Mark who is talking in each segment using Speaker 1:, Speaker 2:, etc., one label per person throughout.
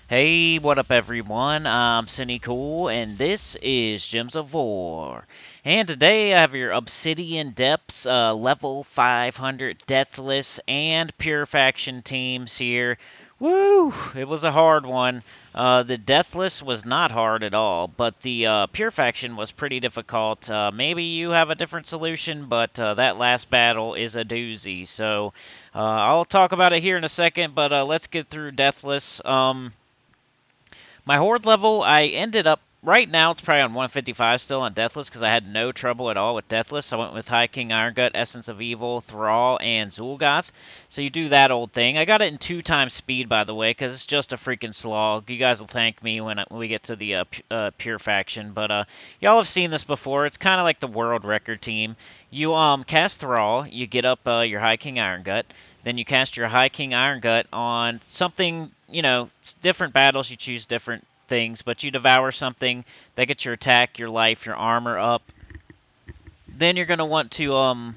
Speaker 1: Hey, what up everyone? I'm Sinnycool, and this is Gems of War. And today I have your Obsidian Depths, level 500 Deathless and Pure Faction teams here. Woo! It was a hard one. The Deathless was not hard at all, but the Pure Faction was pretty difficult. Maybe you have a different solution, but that last battle is a doozy. So I'll talk about it here in a second, but let's get through Deathless. My horde level, I ended up, right now it's probably on 155 still on Deathless because I had no trouble at all with Deathless. I went with High King Iron Gut, Essence of Evil, Thrall, and Zul'Goth. So you do that old thing. I got it in 2 times speed, by the way, because it's just a freaking slog. You guys will thank me when we get to the Pure Faction. But y'all have seen this before. It's kind of like the world record team. You cast Thrall, you get up your High King Iron Gut, then you cast your High King Iron Gut on something, it's different battles, you choose different things, but you devour something, that gets your attack, your life, your armor up. Then you're going to want to,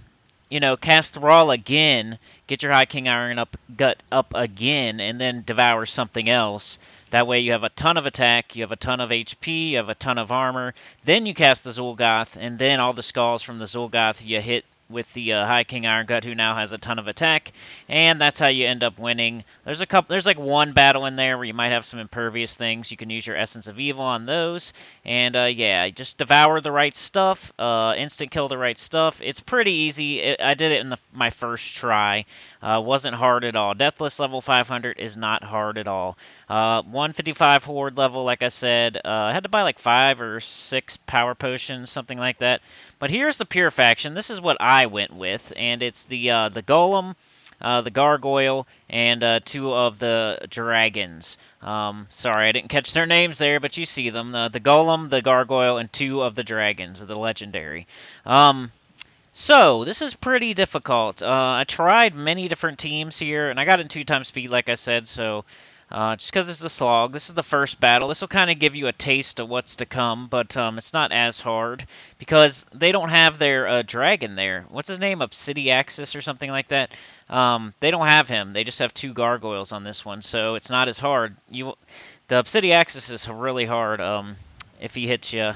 Speaker 1: cast Thrall again, get your High King Iron Gut up again, and then devour something else. That way you have a ton of attack, you have a ton of HP, you have a ton of armor. Then you cast the Zul'Goth, and then all the skulls from the Zul'Goth you hit with the High King Iron Gut, who now has a ton of attack, and that's how you end up winning. There's like one battle in there where you might have some impervious things. You can use your Essence of Evil on those, and yeah, just devour the right stuff, instant kill the right stuff. It's pretty easy. I did it in my first try. Wasn't hard at all. Deathless level 500 is not hard at all. 155 horde level, like I said. I had to buy like 5 or 6 power potions, something like that. But here's the Pure Faction. This is what I went with, and it's the Golem, the Gargoyle, and 2 of the Dragons. Sorry, I didn't catch their names there, but you see them. The Golem, the Gargoyle, and 2 of the Dragons, the Legendary. So, this is pretty difficult. I tried many different teams here, and I got in 2 times speed, like I said, so just because it's a slog. This is the first battle. This will kind of give you a taste of what's to come, but it's not as hard because they don't have their dragon there. What's his name? Obsidiaxis or something like that? They don't have him. They just have 2 gargoyles on this one, so it's not as hard. The Obsidiaxis is really hard. If he hits you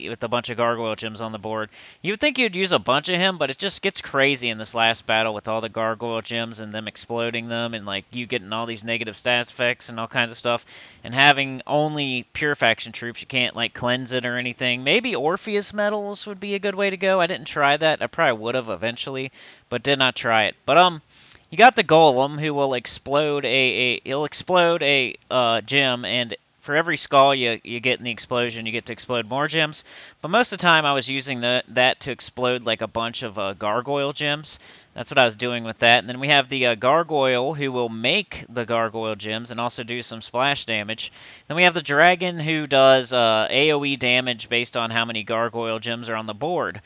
Speaker 1: with a bunch of gargoyle gems on the board. You would think you'd use a bunch of him, but it just gets crazy in this last battle with all the gargoyle gems and them exploding them and like you getting all these negative stats effects and all kinds of stuff. And having only Pure Faction troops, you can't like cleanse it or anything. Maybe Orpheus medals would be a good way to go. I didn't try that. I probably would have eventually, but did not try it. But you got the Golem who will explode he'll explode a gem, and for every skull you get in the explosion, you get to explode more gems. But most of the time I was using that to explode like a bunch of gargoyle gems. That's what I was doing with that. And then we have the gargoyle who will make the gargoyle gems and also do some splash damage. Then we have the dragon who does AoE damage based on how many gargoyle gems are on the board.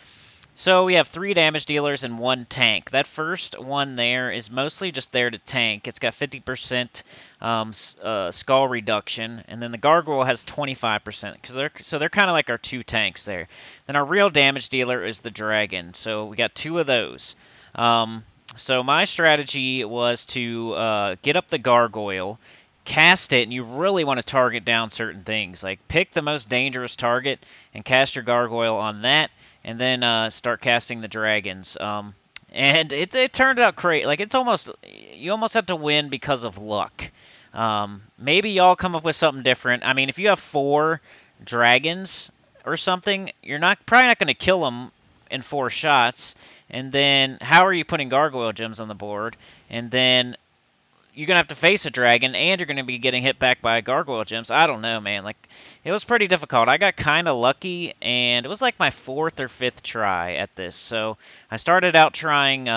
Speaker 1: So we have 3 damage dealers and 1 tank. That first one there is mostly just there to tank. It's got 50% skull reduction, and then the gargoyle has 25%. So they're kind of like our 2 tanks there. Then our real damage dealer is the dragon. So we got 2 of those. So my strategy was to get up the gargoyle, cast it, and you really want to target down certain things. Like pick the most dangerous target and cast your gargoyle on that. And then start casting the dragons. And it turned out great. Like you almost have to win because of luck. Maybe y'all come up with something different. I mean, if you have 4 dragons or something, you're probably not going to kill them in 4 shots. And then how are you putting gargoyle gems on the board? And then you're going to have to face a dragon, and you're going to be getting hit back by gargoyle gems. I don't know, man. Like, it was pretty difficult. I got kind of lucky, and it was like my 4th or 5th try at this. So I started out trying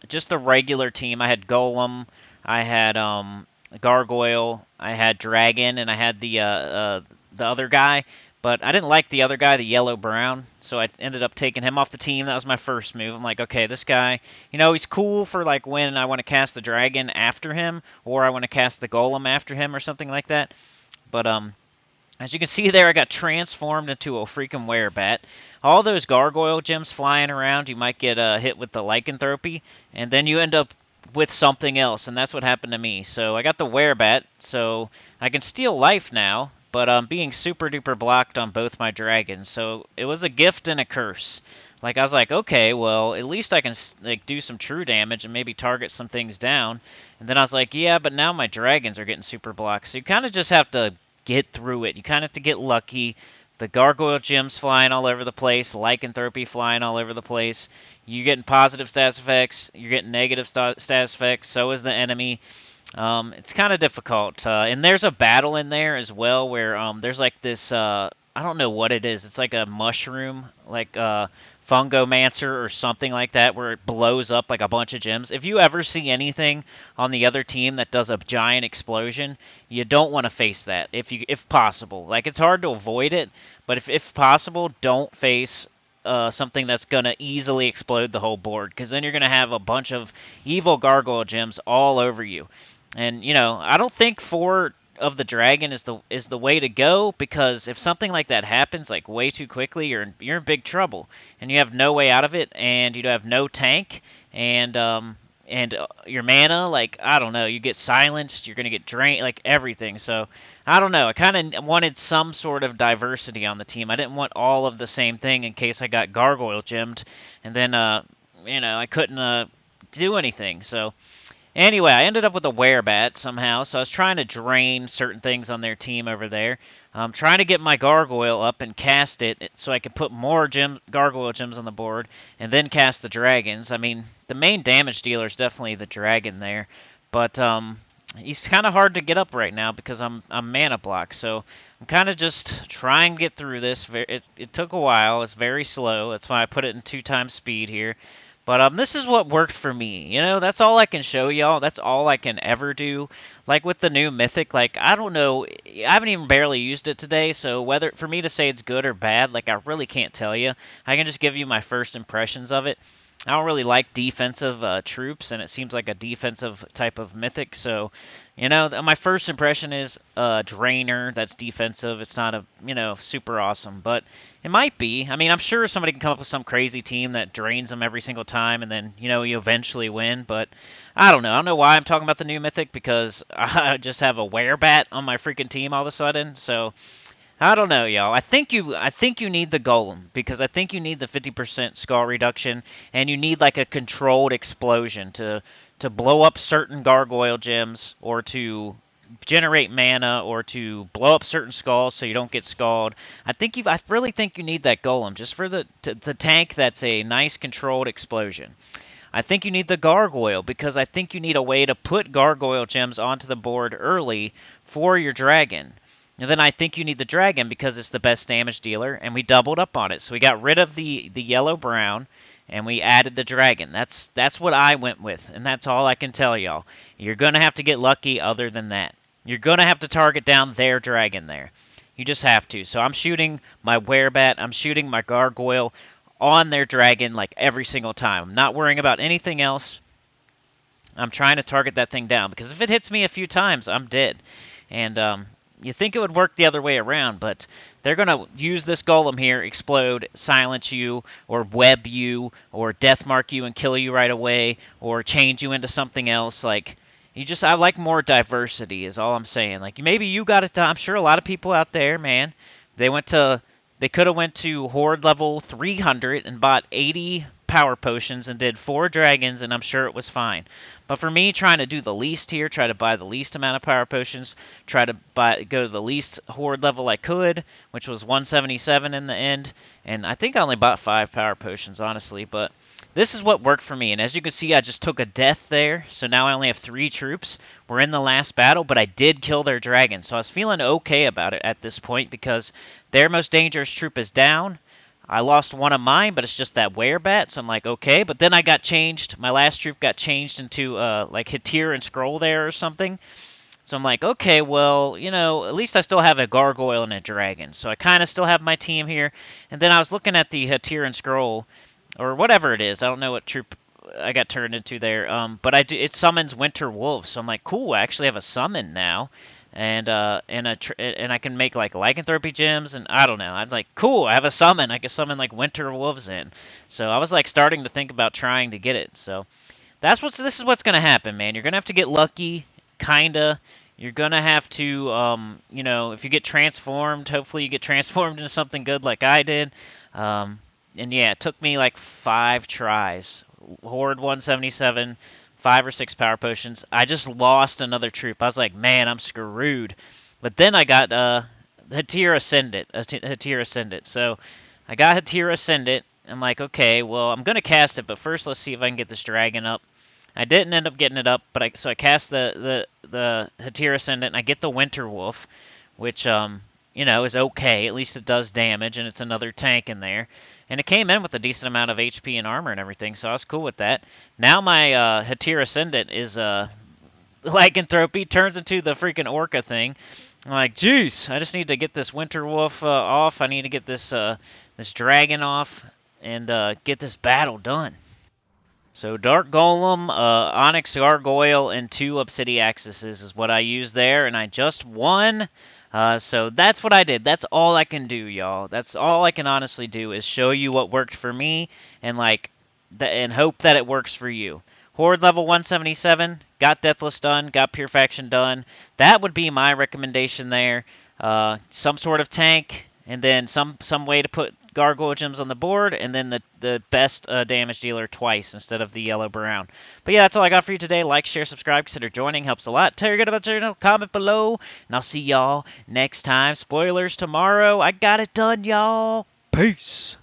Speaker 1: just the regular team. I had Golem, I had Gargoyle, I had Dragon, and I had the other guy. But I didn't like the other guy, the yellow-brown, so I ended up taking him off the team. That was my first move. I'm like, okay, this guy, he's cool for like when I want to cast the dragon after him, or I want to cast the golem after him, or something like that. But as you can see there, I got transformed into a freaking werebat. All those gargoyle gems flying around, you might get hit with the lycanthropy, and then you end up with something else, and that's what happened to me. So I got the werebat, so I can steal life now, but I'm being super duper blocked on both my dragons. So it was a gift and a curse. Like I was like, okay, well at least I can like do some true damage and maybe target some things down. And then I was like, yeah, but now my dragons are getting super blocked. So you kind of just have to get through it. You kind of have to get lucky. The gargoyle gems flying all over the place, lycanthropy flying all over the place. You're getting positive status effects, you're getting negative status effects, so is the enemy. It's kind of difficult. And there's a battle in there as well where there's like this, I don't know what it is. It's like a mushroom, like fungomancer or something like that, where it blows up like a bunch of gems. If you ever see anything on the other team that does a giant explosion, you don't want to face that if possible. Like, it's hard to avoid it, but if possible, don't face something that's going to easily explode the whole board, because then you're going to have a bunch of evil gargoyle gems all over you. And, you know, I don't think 4 of the dragon is the way to go, because if something like that happens like way too quickly, you're in big trouble, and you have no way out of it, and you have no tank, and your mana, like, I don't know, you get silenced, you're gonna get drained, like everything. So I don't know, I kind of wanted some sort of diversity on the team. I didn't want all of the same thing in case I got gargoyle gemmed, and then you know, I couldn't do anything. So anyway, I ended up with a werebat somehow, so I was trying to drain certain things on their team over there. I'm trying to get my gargoyle up and cast it so I can put more gargoyle gems on the board and then cast the dragons. I mean, the main damage dealer is definitely the dragon there, but he's kind of hard to get up right now because I'm mana blocked. So I'm kind of just trying to get through this. It took a while. It's very slow. That's why I put it in 2 times speed here. But this is what worked for me. You know, that's all I can show y'all. That's all I can ever do. Like with the new Mythic, like, I don't know. I haven't even barely used it today, so whether for me to say it's good or bad, like, I really can't tell you. I can just give you my first impressions of it. I don't really like defensive troops, and it seems like a defensive type of Mythic. So, you know, my first impression is Drainer. That's defensive. It's not you know, super awesome, but it might be. I mean, I'm sure somebody can come up with some crazy team that drains them every single time, and then, you know, you eventually win. But I don't know. I don't know why I'm talking about the new Mythic, because I just have a werebat on my freaking team all of a sudden. So I don't know, y'all. I think you need the golem, because I think you need the 50% skull reduction, and you need like a controlled explosion to blow up certain gargoyle gems, or to generate mana, or to blow up certain skulls so you don't get skulled. I really think you need that golem just for the tank. That's a nice controlled explosion. I think you need the gargoyle, because I think you need a way to put gargoyle gems onto the board early for your dragon. And then I think you need the dragon because it's the best damage dealer, and we doubled up on it. So we got rid of the yellow-brown, and we added the dragon. That's what I went with, and that's all I can tell y'all. You're going to have to get lucky other than that. You're going to have to target down their dragon there. You just have to. So I'm shooting my werebat, I'm shooting my gargoyle on their dragon like every single time. I'm not worrying about anything else. I'm trying to target that thing down, because if it hits me a few times, I'm dead. And you think it would work the other way around, but they're going to use this golem here, explode, silence you, or web you, or death mark you and kill you right away, or change you into something else. Like, I like more diversity is all I'm saying. Like, maybe you got it done. I'm sure a lot of people out there, man, they could have went to Horde level 300 and bought 80 power potions and did 4 dragons, and I'm sure it was fine. But for me, trying to do the least here, try to buy the least amount of power potions, try to go to the least horde level I could, which was 177 in the end, and I think I only bought 5 power potions, honestly, but this is what worked for me. And as you can see, I just took a death there, so now I only have 3 troops. We're in the last battle, but I did kill their dragon, so I was feeling okay about it at this point, because their most dangerous troop is down. I lost one of mine, but it's just that werebat, so I'm like, okay. But then I got changed. My last troop got changed into like Hatir and Scroll there or something. So I'm like, okay, well, you know, at least I still have a gargoyle and a dragon. So I kind of still have my team here. And then I was looking at the Hatir and Scroll, or whatever it is. I don't know what troop I got turned into there. But it summons Winter Wolves. So I'm like, cool, I actually have a summon now. And I can make like lycanthropy gems, and I don't know. I was like, cool, I have a summon. I can summon like Winter Wolves in. So I was like starting to think about trying to get it. So This is what's gonna happen, man. You're gonna have to get lucky, kinda. You're gonna have to, you know, if you get transformed, hopefully you get transformed into something good like I did. And yeah, it took me like 5 tries. Horde 177, 5 or 6 power potions. I just lost another troop. I was like, man, I'm screwed. But then I got Hatir Ascendant. Hatir Ascendant. So I got Hatir Ascendant. I'm like, okay, well, I'm gonna cast it, but first let's see if I can get this dragon up. I didn't end up getting it up, but so I cast the Hatir Ascendant, and I get the Winter Wolf, which you know, is okay. At least it does damage, and it's another tank in there. And it came in with a decent amount of HP and armor and everything, so I was cool with that. Now my Hatir Ascendant is lycanthropy, turns into the freaking orca thing. I'm like, jeez, I just need to get this Winter Wolf off. I need to get this this dragon off and get this battle done. So Dark Golem, Onyx Gargoyle, and 2 Obsidian Axes is what I used there, and I just won. So that's what I did. That's all I can do, y'all. That's all I can honestly do is show you what worked for me and and hope that it works for you. Horde level 177, got Deathless done, got Purification done. That would be my recommendation there. Some sort of tank, and then some way to put gargoyle gems on the board, and then the best damage dealer twice instead of the yellow-brown. But yeah, that's all I got for you today. Like, share, subscribe, consider joining. Helps a lot. Tell your good about the channel, comment below, and I'll see y'all next time. Spoilers tomorrow. I got it done, y'all. Peace.